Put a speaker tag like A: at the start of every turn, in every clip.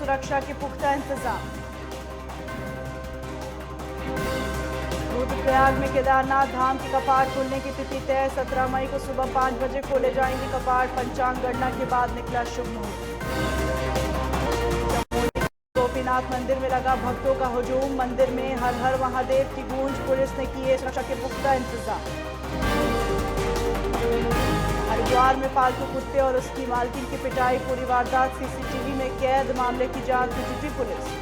A: सुरक्षा के पुख्ता इंतजाम। रुद्रप्रयाग में केदारनाथ धाम के कपाट खुलने की तिथि तय। 17 मई को सुबह 5 बजे खोले जाएंगे कपाट। पंचांग गणना के बाद निकला शुभ मुहूर्त। गोपीनाथ मंदिर में लगा भक्तों का हुजूम। मंदिर में हर हर महादेव की गूंज। पुलिस ने किए सुरक्षा के पुख्ता इंतजाम। हरिद्वार में पालतू कुत्ते और उसकी मालकिन की पिटाई। पूरी वारदात सीसीटीवी में कैद। मामले की जांच में जुटी पुलिस।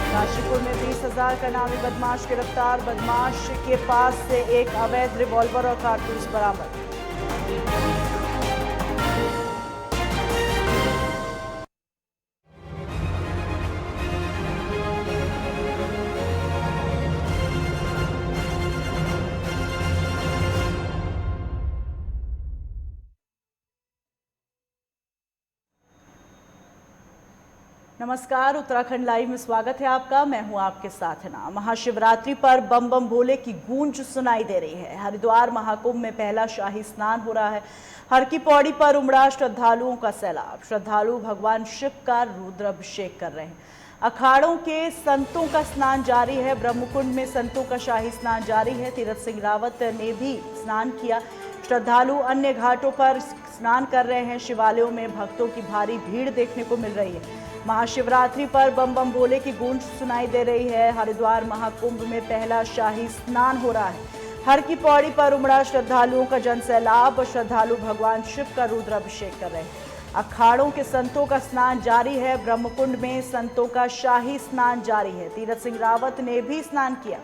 A: काशीपुर में 20,000 का नामी बदमाश गिरफ्तार। बदमाश के पास से एक अवैध रिवॉल्वर और कारतूस बरामद। नमस्कार, उत्तराखंड लाइव में स्वागत है आपका। मैं हूं आपके साथ ना। महाशिवरात्रि पर बम बम भोले की गूंज सुनाई दे रही है। हरिद्वार महाकुंभ में पहला शाही स्नान हो रहा है। हर की पौड़ी पर उमड़ा श्रद्धालुओं का सैलाब। श्रद्धालु भगवान शिव का रुद्राभिषेक कर रहे हैं। अखाड़ों के संतों का स्नान जारी है। ब्रह्मकुंड में संतों का शाही स्नान जारी है। तीरथ सिंह रावत ने भी स्नान किया। श्रद्धालु अन्य घाटों पर स्नान कर रहे हैं। शिवालयों में भक्तों की भारी भीड़ देखने को मिल रही है। महाशिवरात्रि पर बम बम भोले की गूंज सुनाई दे रही है। हरिद्वार महाकुंभ में पहला शाही स्नान हो रहा है। हर की पौड़ी पर उमड़ा श्रद्धालुओं का जनसैलाब। श्रद्धालु भगवान शिव का रुद्राभिषेक कर रहे हैं। अखाड़ों के संतों का स्नान जारी है। ब्रह्मकुंड में संतों का शाही स्नान जारी है। तीरथ सिंह रावत ने भी स्नान किया।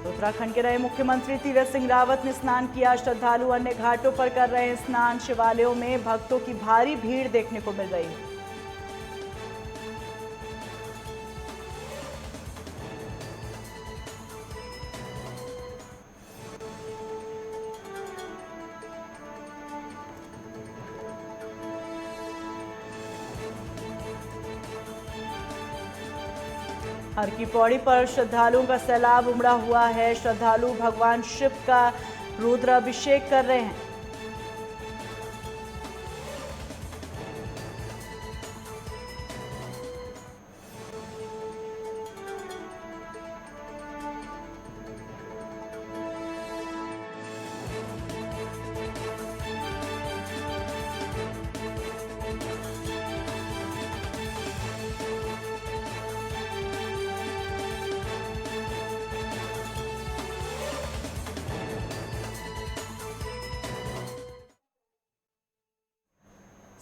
A: उत्तराखंड के रहे मुख्यमंत्री तीरथ सिंह रावत ने स्नान किया। श्रद्धालु अन्य घाटों पर कर रहे हैं स्नान। शिवालयों में भक्तों की भारी भीड़ देखने को मिल रही है। हर की पौड़ी पर श्रद्धालुओं का सैलाब उमड़ा हुआ है। श्रद्धालु भगवान शिव का रुद्राभिषेक कर रहे हैं।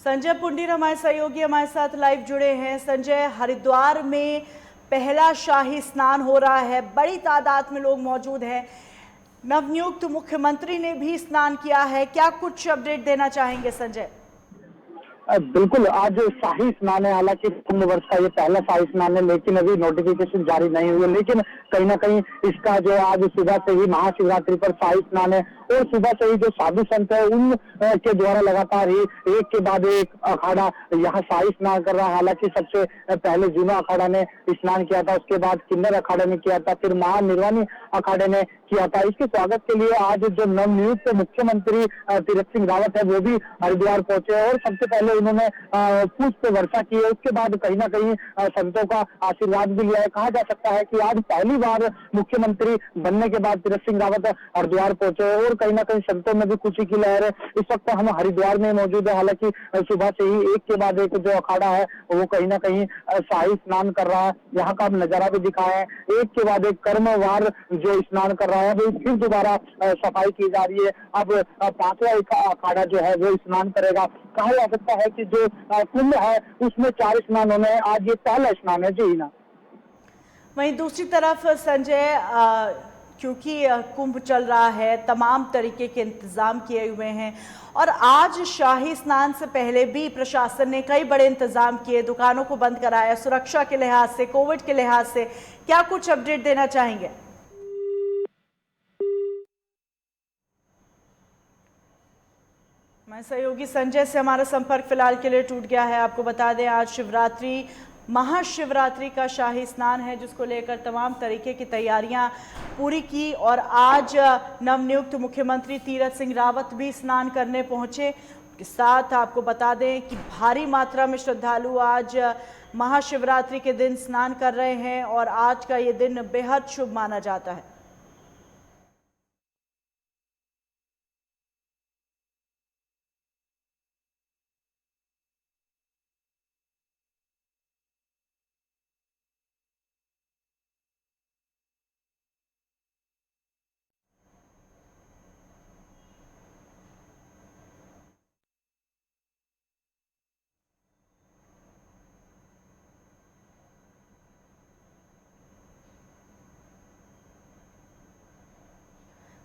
A: संजय पुंडीर हमारे सहयोगी हमारे साथ लाइव जुड़े हैं। संजय, हरिद्वार में पहला शाही स्नान हो रहा है। बड़ी तादाद में लोग मौजूद हैं। नवनियुक्त मुख्यमंत्री ने भी स्नान किया है। क्या कुछ अपडेट देना चाहेंगे संजय?
B: बिल्कुल, आज शाही स्नान है। हालांकि कुंभ वर्ष का ये पहला शाही स्नान है, लेकिन अभी नोटिफिकेशन जारी नहीं हुई है। लेकिन कहीं ना कहीं इसका जो आज सुबह से ही महाशिवरात्रि पर शाही स्नान है और सुबह से ही जो साधु संत है उन के द्वारा लगातार ही एक के बाद एक अखाड़ा यहाँ शाही स्नान कर रहा है। हालांकि सबसे पहले जूना अखाड़ा ने स्नान किया था, उसके बाद किन्नर अखाड़े ने किया था, फिर महानिर्वाणी अखाड़े ने किया था। इसके स्वागत के लिए आज जो नवनियुक्त मुख्यमंत्री तीरथ सिंह रावत है वो भी हरिद्वार पहुंचे और सबसे पहले उन्होंने पुष्प वर्षा की है। उसके बाद कहीं ना कहीं संतों का आशीर्वाद भी लिया है। कहा जा सकता है कि आज पहली बार मुख्यमंत्री बनने के बाद तीरथ सिंह रावत हरिद्वार पहुंचे और कहीं ना कहीं संतों में भी खुशी की लहर है। इस वक्त हम हरिद्वार में मौजूद है। हालांकि सुबह से ही एक के बाद एक जो अखाड़ा है वो कहीं ना कहीं शाही स्नान कर रहा है। यहाँ का नजारा भी दिखाया है। एक के बाद एक कर्मवार जो स्नान कर रहा है वो फिर दोबारा सफाई की जा रही है। अब पांचवा अखाड़ा जो है वो स्नान करेगा। कहा जा सकता है कि जो कुंभ है उसमें 4 स्नान होने हैं। आज ये पहला स्नान है जी ना।
A: वहीं दूसरी तरफ संजय, क्योंकि कुंभ चल रहा है, तमाम तरीके के इंतजाम किए हुए हैं और आज शाही स्नान से पहले भी प्रशासन ने कई बड़े इंतजाम किए। दुकानों को बंद कराया सुरक्षा के लिहाज से, कोविड के लिहाज से। क्या कुछ अपडेट देना चाहेंगे? मैं सहयोगी संजय से हमारा संपर्क फिलहाल के लिए टूट गया है। आपको बता दें आज शिवरात्रि महाशिवरात्रि का शाही स्नान है, जिसको लेकर तमाम तरीके की तैयारियां पूरी की। और आज नवनियुक्त मुख्यमंत्री तीरथ सिंह रावत भी स्नान करने पहुंचे। के साथ आपको बता दें कि भारी मात्रा में श्रद्धालु आज महाशिवरात्रि के दिन स्नान कर रहे हैं और आज का ये दिन बेहद शुभ माना जाता है।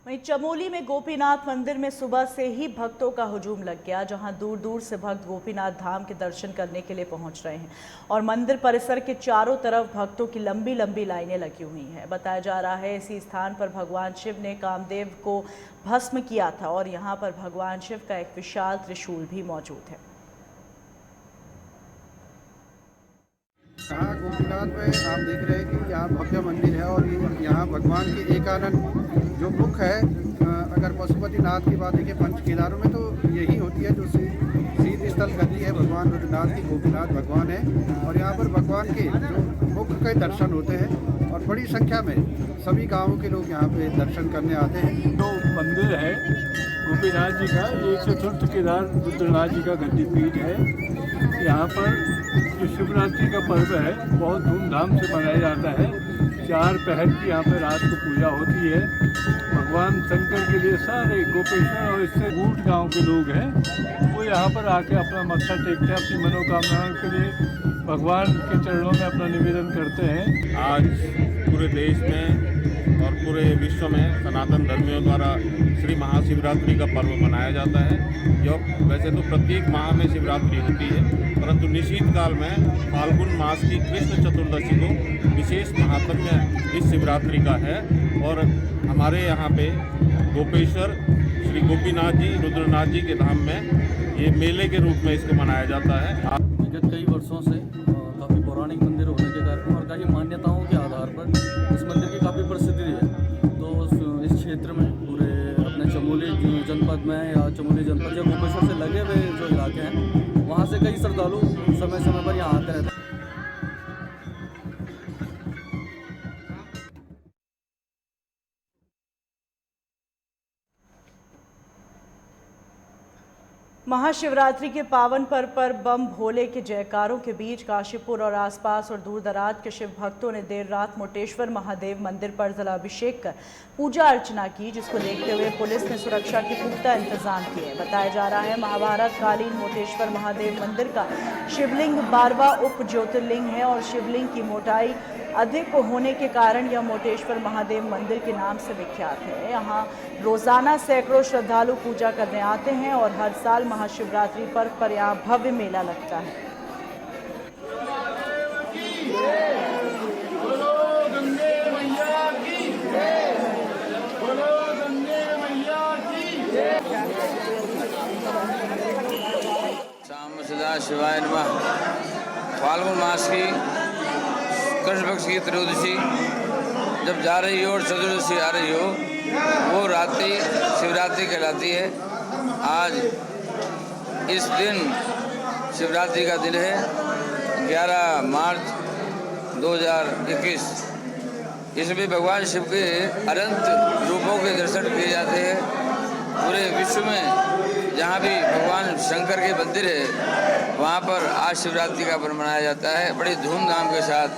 A: वहीं चमोली में गोपीनाथ मंदिर में सुबह से ही भक्तों का हुजूम लग गया, जहां दूर दूर से भक्त गोपीनाथ धाम के दर्शन करने के लिए पहुंच रहे हैं और मंदिर परिसर के चारों तरफ भक्तों की लंबी लंबी लाइनें लगी हुई हैं। बताया जा रहा है इसी स्थान पर भगवान शिव ने कामदेव को भस्म किया था और यहां पर भगवान शिव का एक विशाल त्रिशूल भी मौजूद है।
C: यहाँ गोपीनाथ में आप देख रहे हैं कि यहाँ भव्य मंदिर है और यहाँ भगवान के एकानन जो मुख है, अगर पशुपतिनाथ की बात देखें पंच केदारों में तो यही होती है जो शीत स्थल गति है भगवान रुद्रनाथ की, गोपीनाथ भगवान है। और यहाँ पर भगवान के जो मुख के दर्शन होते हैं और बड़ी संख्या में सभी गाँवों के लोग यहाँ पे दर्शन करने आते हैं।
D: जो मंदिर है गोपीनाथ जी का, ये चतुर्थ केदार रुद्रनाथ जी का गद्दीपीठ है। यहाँ पर जो शिवरात्रि का पर्व है बहुत धूमधाम से मनाया जाता है। 4 पहर की यहाँ पे रात को पूजा होती है। भगवान शंकर के लिए सारे गोपेश्वर और इससे बूट गांव के लोग हैं, वो यहाँ पर आके अपना मत्था टेकते हैं, अपनी मनोकामनाओं के लिए भगवान के चरणों में अपना निवेदन करते हैं।
E: आज पूरे देश में और पूरे विश्व में सनातन धर्मियों द्वारा श्री महाशिवरात्रि का पर्व मनाया जाता है। जो वैसे तो प्रत्येक माह में शिवरात्रि होती है, परंतु निश्चित काल में फाल्गुन मास की कृष्ण चतुर्दशी को विशेष महात्म्य इस शिवरात्रि का है। और हमारे यहाँ पे गोपेश्वर श्री गोपीनाथ जी रुद्रनाथ जी के धाम में ये मेले के रूप में इसको मनाया जाता है।
F: विगत कई वर्षों से काफ़ी पौराणिक मंदिर होने के कारण और कई मान्यताओं के आधार पर इस मंदिर की काफ़ी प्रसिद्धि है। तो इस क्षेत्र में पूरे अपने चमोली जनपद में या चमोली जनपद या गोपेश्वर से लगे हुए जो इलाके हैं, वहाँ से कई श्रद्धालु समय समय पर यहाँ आते रहते हैं।
A: महाशिवरात्रि के पावन पर्व पर बम भोले के जयकारों के बीच काशीपुर और आसपास और दूर दराज के शिव भक्तों ने देर रात मोटेश्वर महादेव मंदिर पर जलाभिषेक कर पूजा अर्चना की, जिसको देखते हुए पुलिस ने सुरक्षा के पुख्ता इंतजाम किए। बताया जा रहा है महाभारत कालीन मोटेश्वर महादेव मंदिर का शिवलिंग 12वां उप ज्योतिर्लिंग है और शिवलिंग की मोटाई अधिक होने के कारण यह मोटेश्वर महादेव मंदिर के नाम से विख्यात है। यहाँ रोजाना सैकड़ों श्रद्धालु पूजा करने आते हैं और हर साल महाशिवरात्रि पर्व पर यहाँ भव्य मेला लगता है।
G: सदा शिवाय नमः। फाल्गुन मास की कृष्ण पक्ष की त्रयोदशी जब जा रही हो और चतुर्दशी आ रही हो, वो रात्रि शिवरात्रि कहलाती है। आज इस दिन शिवरात्रि का दिन है 11 मार्च 2021। इसमें भगवान शिव के अनंत रूपों के दर्शन किए जाते हैं। पूरे विश्व में जहाँ भी भगवान शंकर के मंदिर है वहाँ पर आज शिवरात्रि का पर्व मनाया जाता है। बड़ी धूमधाम के साथ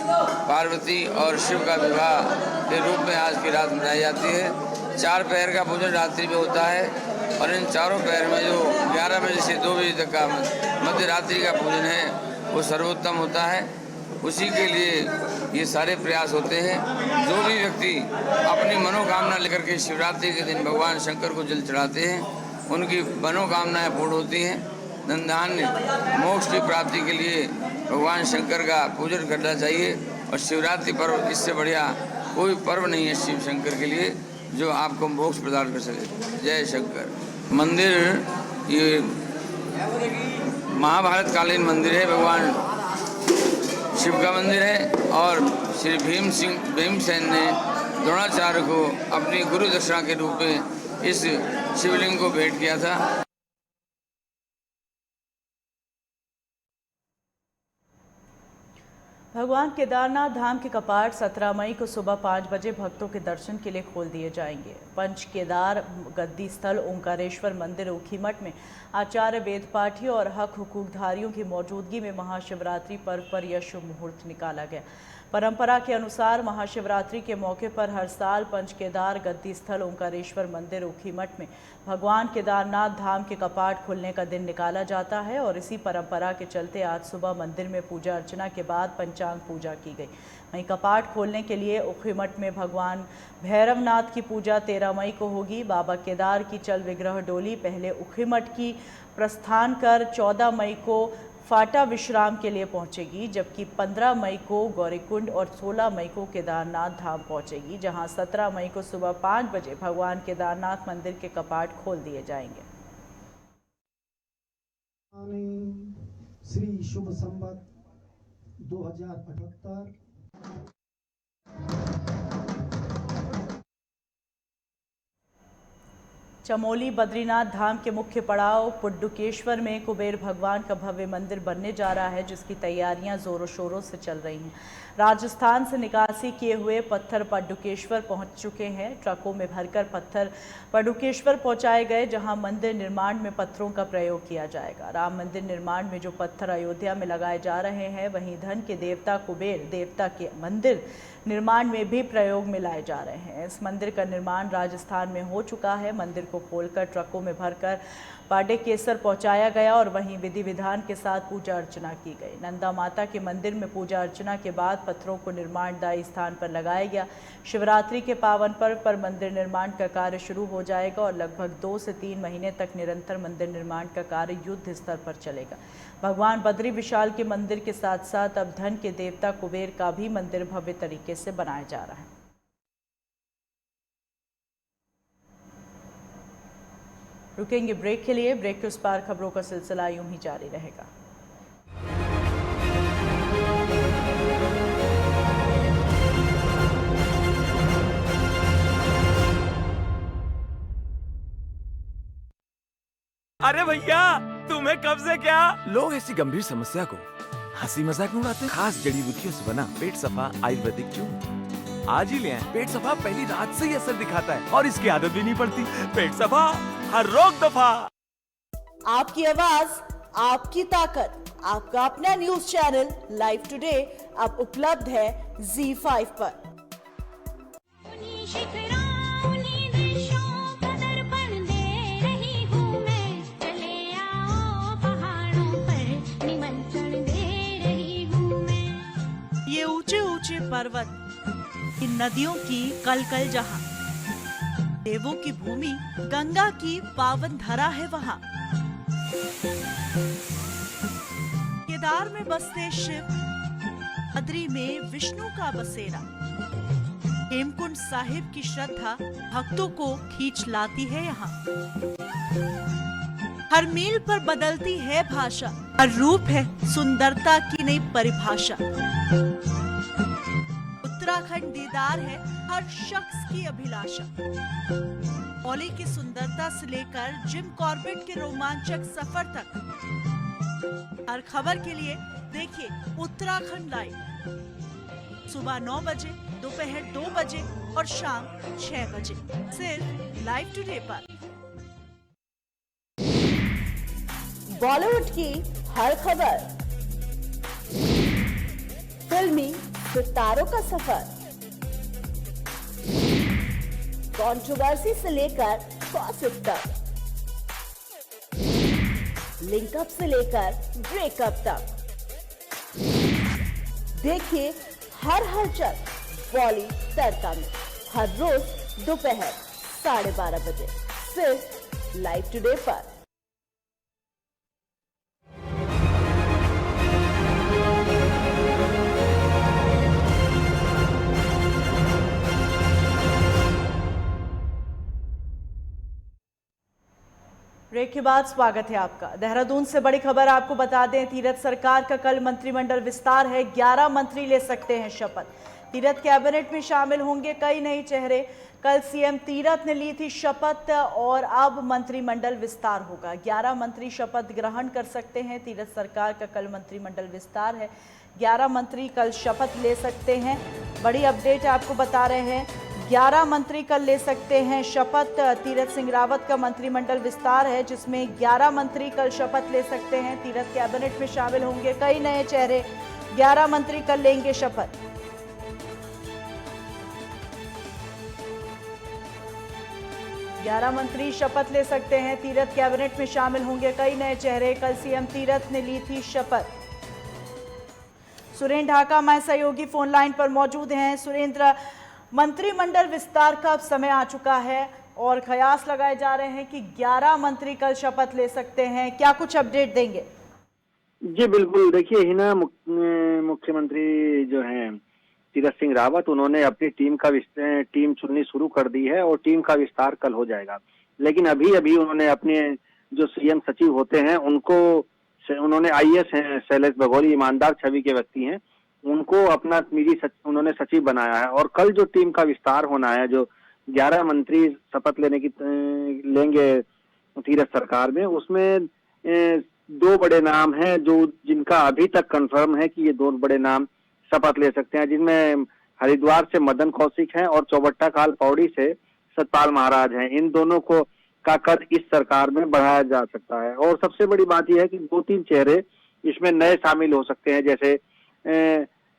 G: पार्वती और शिव का विवाह के रूप में आज की रात मनाई जाती है। 4 पहर का पूजन रात्रि में होता है और इन चारों पहर में जो 11 बजे से 2 बजे तक का मध्य रात्रि का पूजन है वो सर्वोत्तम होता है। उसी के लिए ये सारे प्रयास होते हैं। जो भी व्यक्ति अपनी मनोकामना लेकर के शिवरात्रि के दिन भगवान शंकर को जल चढ़ाते हैं, उनकी मनोकामनाएं पूर्ण होती हैं। धन धान्य मोक्ष की प्राप्ति के लिए भगवान शंकर का पूजन करना चाहिए और शिवरात्रि पर्व इससे बढ़िया कोई पर्व नहीं है शिव शंकर के लिए जो आपको मोक्ष प्रदान कर सके। जय शंकर। मंदिर ये महाभारत कालीन मंदिर है। भगवान शिव का मंदिर है और श्री भीमसेन ने द्रोणाचार्य को अपनी गुरु दक्षिणा के रूप में इस शिवलिंग को भेंट किया था।
A: भगवान केदारनाथ धाम के कपाट 17 मई को सुबह 5 बजे भक्तों के दर्शन के लिए खोल दिए जाएंगे। पंच केदार गद्दी स्थल ओंकारेश्वर मंदिर ऊखीमठ में आचार्य वेदपाठी और हक हुकूकधारियों की मौजूदगी में महाशिवरात्रि पर्व पर यह शुभ मुहूर्त निकाला गया। परंपरा के अनुसार महाशिवरात्रि के मौके पर हर साल पंच केदार गद्दी स्थल ओंकारेश्वर मंदिर ऊखीमठ में भगवान केदारनाथ धाम के कपाट खुलने का दिन निकाला जाता है और इसी परंपरा के चलते आज सुबह मंदिर में पूजा अर्चना के बाद पंचांग पूजा की गई। वहीं कपाट खोलने के लिए ऊखीमठ में भगवान भैरवनाथ की पूजा 13 मई को होगी। बाबा केदार की चल विग्रह डोली पहले ऊखीमठ की प्रस्थान कर 14 मई को फाटा विश्राम के लिए पहुंचेगी, जबकि 15 मई को गौरीकुंड और 16 मई को केदारनाथ धाम पहुंचेगी, जहां 17 मई को सुबह 5 बजे भगवान केदारनाथ मंदिर के कपाट खोल दिए जाएंगे।
H: श्री शुभ संवत 2078
A: चमोली बद्रीनाथ धाम के मुख्य पड़ाव पुड्डुकेश्वर में कुबेर भगवान का भव्य मंदिर बनने जा रहा है, जिसकी तैयारियां जोरों शोरों से चल रही हैं। राजस्थान से निकासी किए हुए पत्थर पड्डुकेश्वर पहुंच चुके हैं। ट्रकों में भरकर पत्थर पड्डुकेश्वर पहुंचाए गए, जहां मंदिर निर्माण में पत्थरों का प्रयोग किया जाएगा। राम मंदिर निर्माण में जो पत्थर अयोध्या में लगाए जा रहे हैं, वहीं धन के देवता कुबेर देवता के मंदिर निर्माण में भी प्रयोग में लाए जा रहे हैं। इस मंदिर का निर्माण राजस्थान में हो चुका है। मंदिर को खोलकर ट्रकों में भरकर पाडेकेसर पहुंचाया गया और वहीं विधि विधान के साथ पूजा अर्चना की गई। नंदा माता के मंदिर में पूजा अर्चना के बाद पत्थरों को निर्माणदायी स्थान पर लगाया गया। शिवरात्रि के पावन पर्व पर मंदिर निर्माण का कार्य शुरू हो जाएगा और लगभग 2 से 3 महीने तक निरंतर मंदिर निर्माण का कार्य युद्ध स्तर पर चलेगा। भगवान बद्री विशाल के मंदिर के साथ साथ अब धन के देवता कुबेर का भी मंदिर भव्य तरीके से बनाया जा रहा है। रुकेंगे ब्रेक के लिए। ब्रेक के उस पार खबरों का सिलसिला यूं ही जारी रहेगा।
I: अरे भैया, तुम्हें कब से क्या? लोग ऐसी गंभीर समस्या को हंसी मजाक में उड़ाते हैं। खास जड़ी बूटियों से बना पेट सफा आयुर्वेदिक चूर्ण आज ही ले आए। पेट सफा पहली रात से ही असर दिखाता है और इसकी आदत भी नहीं पड़ती। पेट सफा, हर रोग दफा।
A: आपकी आवाज, आपकी ताकत, आपका अपना न्यूज चैनल लाइव टुडे अब उपलब्ध है ZEE5 पर। ये ऊंचे ऊंचे पर्वत, इन नदियों की कलकल जहां, देवों की भूमि, गंगा की पावन धरा है वहां। केदार में बसते शिव, बद्री में विष्णु का बसेरा। हेमकुंड साहिब की श्रद्धा भक्तों को खींच लाती है यहाँ। हर मील पर बदलती है भाषा, हर रूप है सुंदरता की नई परिभाषा। उत्तराखंड दीदार है हर शख्स की अभिलाषा। ओली की सुंदरता से लेकर जिम कॉर्बेट के रोमांचक सफर तक, हर खबर के लिए देखिए उत्तराखंड लाइव। सुबह 9 बजे, दोपहर 2 बजे और शाम 6 बजे, सिर्फ लाइव टुडे पर। बॉलीवुड की हर खबर, फिल्मी सितारों का सफर, कंट्रोवर्सी से लेकर गॉसिप तक, लिंकअप से लेकर ब्रेकअप तक, देखिए हर हलचल बॉली तड़का में हर रोज दोपहर 12:30 बजे, सिर्फ लाइव टुडे पर। ब्रेक के बाद स्वागत है आपका। देहरादून से बड़ी खबर आपको बता दें, तीरथ सरकार का कल मंत्रिमंडल विस्तार है। 11 मंत्री ले सकते हैं शपथ। तीरथ कैबिनेट में शामिल होंगे कई नए चेहरे। कल सीएम तीरथ ने ली थी शपथ और अब मंत्रिमंडल विस्तार होगा। 11 मंत्री शपथ ग्रहण कर सकते हैं। तीरथ सरकार का कल मंत्रिमंडल विस्तार है। 11 मंत्री कल शपथ ले सकते हैं। बड़ी अपडेट आपको बता रहे हैं, 11 मंत्री कल ले सकते हैं शपथ। तीरथ सिंह रावत का मंत्रिमंडल विस्तार है, जिसमें 11 मंत्री कल शपथ ले सकते हैं। तीरथ कैबिनेट में शामिल होंगे कई नए चेहरे। 11 मंत्री कल लेंगे शपथ। ग्यारह मंत्री शपथ ले सकते हैं। तीरथ कैबिनेट में शामिल होंगे कई नए चेहरे। कल सीएम तीरथ ने ली थी शपथ। सुरेंद्र ढाका हमारे सहयोगी फोन लाइन पर मौजूद हैं। सुरेंद्र, मंत्रिमंडल विस्तार का अब समय आ चुका है और कयास लगाए जा रहे हैं कि 11 मंत्री कल शपथ ले सकते हैं। क्या कुछ अपडेट देंगे?
B: जी बिल्कुल, देखिए हिना मुख्यमंत्री जो हैं तीरथ सिंह रावत, उन्होंने अपनी टीम चुननी शुरू कर दी है और टीम का विस्तार कल हो जाएगा। लेकिन अभी उन्होंने अपने जो सीएम सचिव होते हैं उन्होंने आईएएस हैं शैलेश बघौली, ईमानदार छवि के व्यक्ति हैं, उनको अपना उन्होंने सचिव बनाया है। और कल जो टीम का विस्तार होना है, जो 11 मंत्री शपथ लेंगे तीरथ सरकार में, उसमें 2 बड़े नाम हैं जिनका अभी तक कंफर्म है कि ये 2 बड़े नाम शपथ ले सकते हैं, जिनमें हरिद्वार से मदन कौशिक हैं और चौबट्टा खाल पौड़ी से सतपाल महाराज हैं। इन दोनों को का कद इस सरकार में बढ़ाया जा सकता है। और सबसे बड़ी बात यह है कि 2-3 चेहरे इसमें नए शामिल हो सकते हैं, जैसे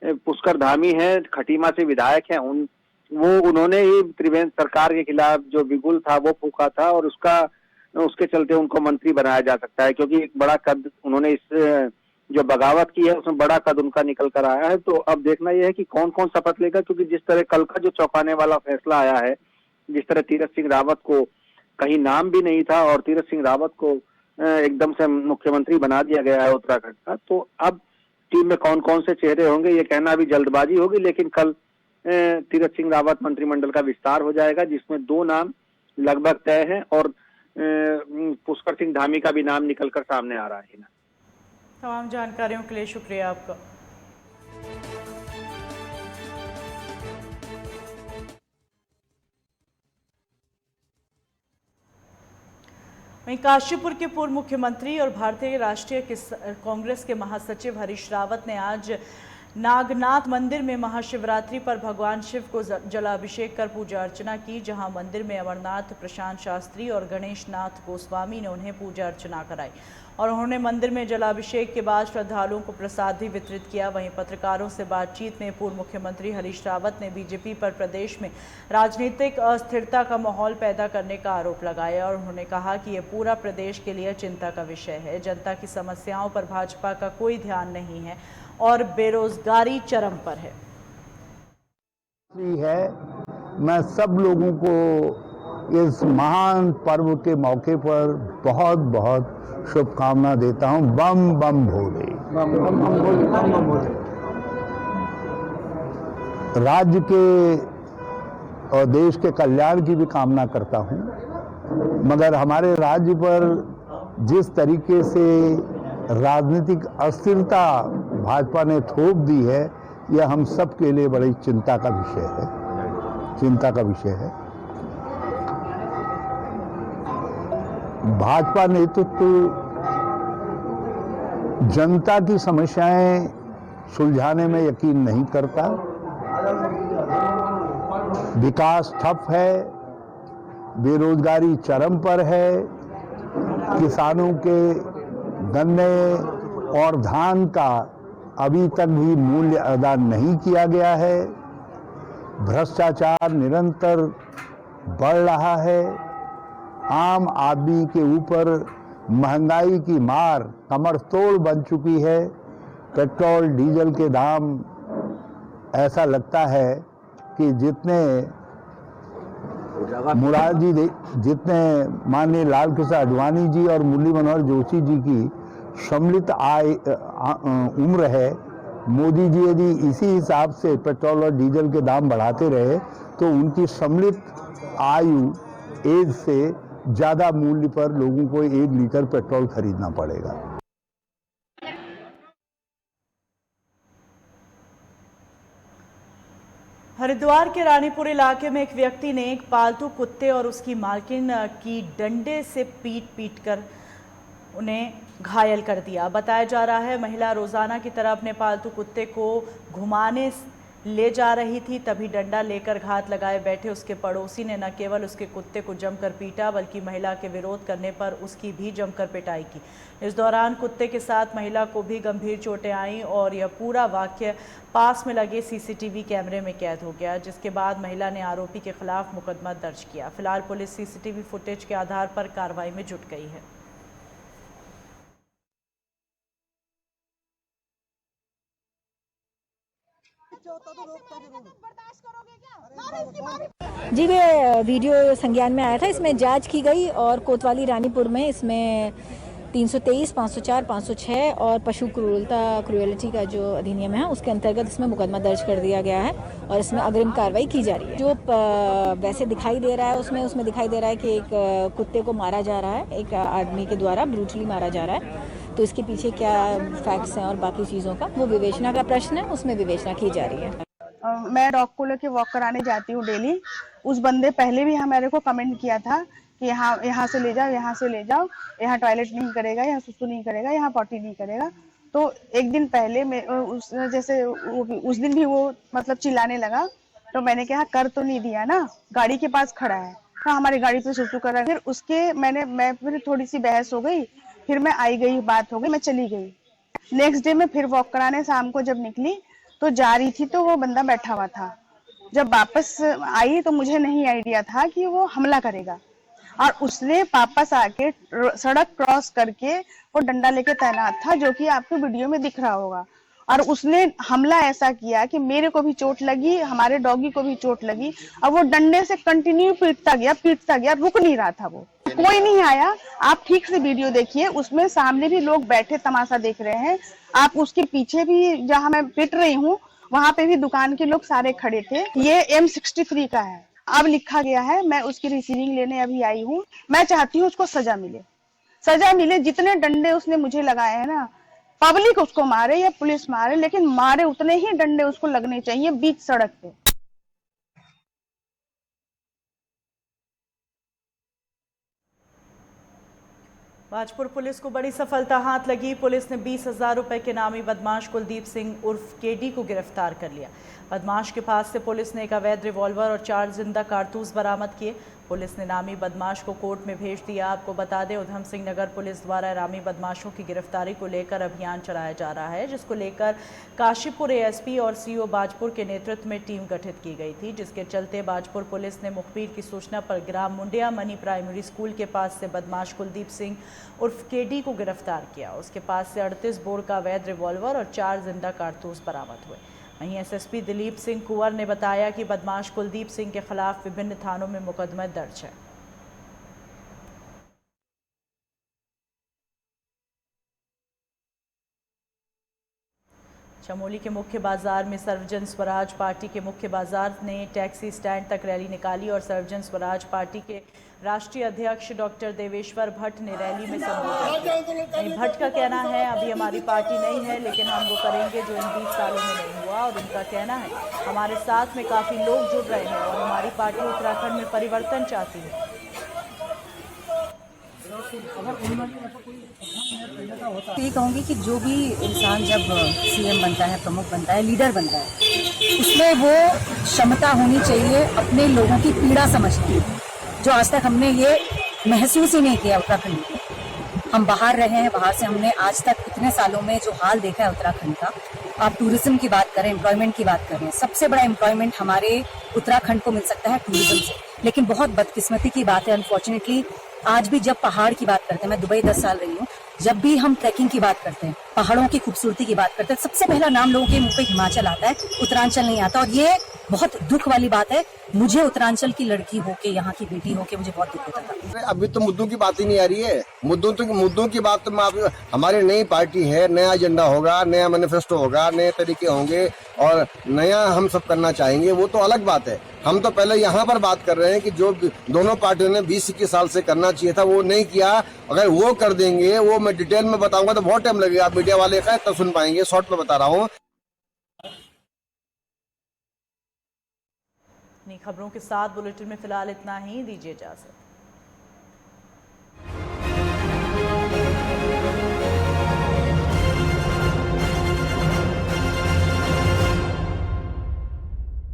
B: पुष्कर धामी है, खटीमा से विधायक हैं, उन्होंने ही त्रिवेंद्र सरकार के खिलाफ जो बिगुल था वो फूका था और उसके चलते उनको मंत्री बनाया जा सकता है, क्योंकि एक बड़ा कद उन्होंने इस जो बगावत की है उसमें बड़ा कद उनका निकल कर आया है। तो अब देखना यह है कि कौन कौन शपथ लेगा, क्योंकि जिस तरह कल का जो चौंकाने वाला फैसला आया है, जिस तरह तीरथ सिंह रावत को कहीं नाम भी नहीं था और तीरथ सिंह रावत को एकदम से मुख्यमंत्री बना दिया गया है उत्तराखंड का, तो अब टीम में कौन कौन से चेहरे होंगे ये कहना अभी जल्दबाजी होगी। लेकिन कल तीरथ सिंह रावत मंत्रिमंडल का विस्तार हो जाएगा, जिसमें 2 नाम लगभग तय है और पुष्कर सिंह धामी का भी नाम निकल कर सामने आ रहा है।
A: तमाम जानकारियों के लिए शुक्रिया आपका। वहीं काशीपुर के पूर्व मुख्यमंत्री और भारतीय राष्ट्रीय कांग्रेस के महासचिव हरीश रावत ने आज नागनाथ मंदिर में महाशिवरात्रि पर भगवान शिव को जलाभिषेक कर पूजा अर्चना की, जहां मंदिर में अमरनाथ प्रशांत शास्त्री और गणेश नाथ गोस्वामी ने उन्हें पूजा अर्चना कराई और उन्होंने मंदिर में जलाभिषेक के बाद श्रद्धालुओं को प्रसाद भी वितरित किया। वहीं पत्रकारों से बातचीत में पूर्व मुख्यमंत्री हरीश रावत ने बीजेपी पर प्रदेश में राजनीतिक अस्थिरता का माहौल पैदा करने का आरोप लगाया और उन्होंने कहा कि ये पूरा प्रदेश के लिए चिंता का विषय है। जनता की समस्याओं पर भाजपा का कोई ध्यान नहीं है और बेरोजगारी चरम पर है।
H: मैं सब लोगों को इस महान पर्व के मौके पर बहुत बहुत शुभकामना देता हूं। बम बम भोले। राज्य के और देश के कल्याण की भी कामना करता हूं, मगर हमारे राज्य पर जिस तरीके से राजनीतिक अस्थिरता भाजपा ने थोप दी है, यह हम सब के लिए बड़ी चिंता का विषय है। भाजपा नेतृत्व जनता की समस्याएं सुलझाने में यकीन नहीं करता। विकास ठप है, बेरोजगारी चरम पर है, किसानों के गन्ने और धान का अभी तक भी मूल्य अदा नहीं किया गया है, भ्रष्टाचार निरंतर बढ़ रहा है, आम आदमी के ऊपर महंगाई की मार कमरतोड़ बन चुकी है। पेट्रोल डीजल के दाम ऐसा लगता है कि जितने माननीय लाल कृष्ण आडवाणी जी और मुरली मनोहर जोशी जी की सम्मिलित उम्र है, मोदी जी यदि इसी हिसाब से पेट्रोल और डीजल के दाम बढ़ाते रहे तो उनकी सम्मिलित आयु एज से ज़्यादा मूल्य पर लोगों को 1 लीटर पेट्रोल खरीदना पड़ेगा।
A: हरिद्वार के रानीपुर इलाके में एक व्यक्ति ने एक पालतू कुत्ते और उसकी मालकिन की डंडे से पीट कर उन्हें घायल कर दिया। बताया जा रहा है महिला रोजाना की तरह अपने पालतू कुत्ते को घुमाने ले जा रही थी, तभी डंडा लेकर घात लगाए बैठे उसके पड़ोसी ने न केवल उसके कुत्ते को जमकर पीटा बल्कि महिला के विरोध करने पर उसकी भी जमकर पिटाई की। इस दौरान कुत्ते के साथ महिला को भी गंभीर चोटें आईं और यह पूरा वाकया पास में लगे सीसीटीवी कैमरे में कैद हो गया, जिसके बाद महिला ने आरोपी के खिलाफ मुकदमा दर्ज किया। फिलहाल पुलिस सीसीटीवी फुटेज के आधार पर कार्रवाई में जुट गई है।
J: जी वे वीडियो संज्ञान में आया था, इसमें जांच की गई और कोतवाली रानीपुर में इसमें 323, 504, 506 और पशु क्रूएलिटी का जो अधिनियम है उसके अंतर्गत इसमें मुकदमा दर्ज कर दिया गया है और इसमें अग्रिम कार्रवाई की जा रही है। जो वैसे दिखाई दे रहा है उसमें दिखाई दे रहा है कि एक कुत्ते को मारा जा रहा है, एक आदमी के द्वारा ब्रूटली मारा जा रहा है। तो इसके पीछे क्या फैक्ट्स हैं और बाकी चीज़ों का वो विवेचना का प्रश्न है, उसमें विवेचना की जा रही है।
K: मैं डॉग को लेके वॉक कराने जाती हूँ डेली। उस बंदे पहले भी हमारे को कमेंट किया था कि यहाँ से ले जाओ, यहाँ से ले जाओ, यहाँ टॉयलेट नहीं करेगा, यहाँ सुसु नहीं करेगा, यहाँ पॉटी नहीं करेगा। तो एक दिन पहले उस दिन भी वो मतलब चिल्लाने लगा, तो मैंने कहा कर तो नहीं दिया ना, गाड़ी के पास खड़ा है, हाँ हमारी गाड़ी पे सुसु कर रहा है। फिर उसके फिर थोड़ी सी बहस हो गई, फिर मैं आई गई, बात हो गई, मैं चली गई। नेक्स्ट डे में फिर वॉक कराने शाम को जब निकली तो जा रही थी तो वो बंदा बैठा हुआ था। जब वापस आई तो मुझे नहीं आइडिया था कि वो हमला करेगा और उसने वापस आके सड़क क्रॉस करके वो डंडा लेके तैनात था, जो कि आपको वीडियो में दिख रहा होगा। और उसने हमला ऐसा किया कि मेरे को भी चोट लगी, हमारे डॉगी को भी चोट लगी और वो डंडे से कंटिन्यू पीटता गया, रुक नहीं रहा था। वो कोई नहीं आया। आप ठीक से वीडियो देखिए, उसमें सामने भी लोग बैठे तमाशा देख रहे हैं। आप उसके पीछे भी जहां मैं पिट रही हूँ वहां पे भी दुकान के लोग सारे खड़े थे। ये M63 का है, अब लिखा गया है। मैं उसकी रिसीविंग लेने अभी आई हूँ। मैं चाहती हूँ उसको सजा मिले। जितने डंडे उसने मुझे लगाए हैं ना, पब्लिक उसको मारे या पुलिस मारे, लेकिन मारे उतने ही डंडे उसको लगने चाहिए बीच सड़क पे।
A: बाजपुर पुलिस को बड़ी सफलता हाथ लगी। पुलिस ने 20,000 रुपए के नामी बदमाश कुलदीप सिंह उर्फ केडी को गिरफ्तार कर लिया। बदमाश के पास से पुलिस ने एक अवैध रिवॉल्वर और 4 जिंदा कारतूस बरामद किए। पुलिस ने नामी बदमाश को कोर्ट में भेज दिया। आपको बता दें, उधम सिंह नगर पुलिस द्वारा नामी बदमाशों की गिरफ्तारी को लेकर अभियान चलाया जा रहा है, जिसको लेकर काशीपुर ASP और CO बाजपुर के नेतृत्व में टीम गठित की गई थी, जिसके चलते बाजपुर पुलिस ने मुखबिर की सूचना पर ग्राम मुंडिया मनी प्राइमरी स्कूल के पास से बदमाश कुलदीप सिंह उर्फ केडी को गिरफ्तार किया। उसके पास से 38 बोर का अवैध रिवॉल्वर और 4 जिंदा कारतूस बरामद हुए। वहीं SSP दिलीप सिंह कुंवर ने बताया कि बदमाश कुलदीप सिंह के खिलाफ विभिन्न थानों में मुकदमा दर्ज है। चमोली के मुख्य बाजार में सर्वजन स्वराज पार्टी के मुख्य बाजार ने टैक्सी स्टैंड तक रैली निकाली और सर्वजन स्वराज पार्टी के राष्ट्रीय अध्यक्ष डॉक्टर देवेश्वर भट्ट ने रैली में संबोधित किया। भट्ट का कहना है, अभी हमारी पार्टी नहीं है, लेकिन हम वो करेंगे जो इन 20 सालों में नहीं हुआ। और उनका कहना है, हमारे साथ में काफ़ी लोग जुड़ रहे हैं और हमारी पार्टी उत्तराखंड में परिवर्तन चाहती है।
L: ये कहूँगी कि जो भी इंसान जब CM बनता है, प्रमुख बनता है, लीडर बनता है, उसमें वो क्षमता होनी चाहिए अपने लोगों की पीड़ा समझने की, जो आज तक हमने ये महसूस ही नहीं किया उत्तराखंड में। हम बाहर रहे हैं, बाहर से हमने आज तक इतने सालों में जो हाल देखा है उत्तराखंड का। आप टूरिज्म की बात करें, एम्प्लॉयमेंट की बात करें, सबसे बड़ा एम्प्लॉयमेंट हमारे उत्तराखंड को मिल सकता है टूरिज्म से। लेकिन बहुत बदकिस्मती की बात है, अनफॉर्चुनेटली आज भी जब पहाड़ की बात करते हैं, मैं दुबई 10 साल रही हूँ, जब भी हम ट्रैकिंग की बात करते हैं पहाड़ों की खूबसूरती की बात करते हैं, सबसे पहला नाम लोगों के मुंह पे हिमाचल आता है, उत्तरांचल नहीं आता। और ये बहुत दुख वाली बात है। मुझे उत्तरांचल की लड़की होके, यहाँ की बेटी होके मुझे बहुत दुख होता था।
M: अभी तो मुद्दों की बात ही नहीं आ रही है। मुद्दों की बात तो हमारी नई पार्टी है, नया एजेंडा होगा, नया मैनिफेस्टो होगा, नए तरीके होंगे और नया हम सब करना चाहेंगे, वो तो अलग बात है। हम तो पहले यहाँ पर बात कर रहे हैं कि जो दोनों पार्टियों ने 20-21 साल से करना चाहिए था वो नहीं किया। अगर वो कर देंगे, वो मैं डिटेल में बताऊंगा तो बहुत टाइम लगेगा। आप मीडिया वाले का तब सुन पाएंगे, शॉर्ट में बता रहा हूँ।
A: खबरों के साथ बुलेटिन में फिलहाल इतना ही, दीजिए इजाजत।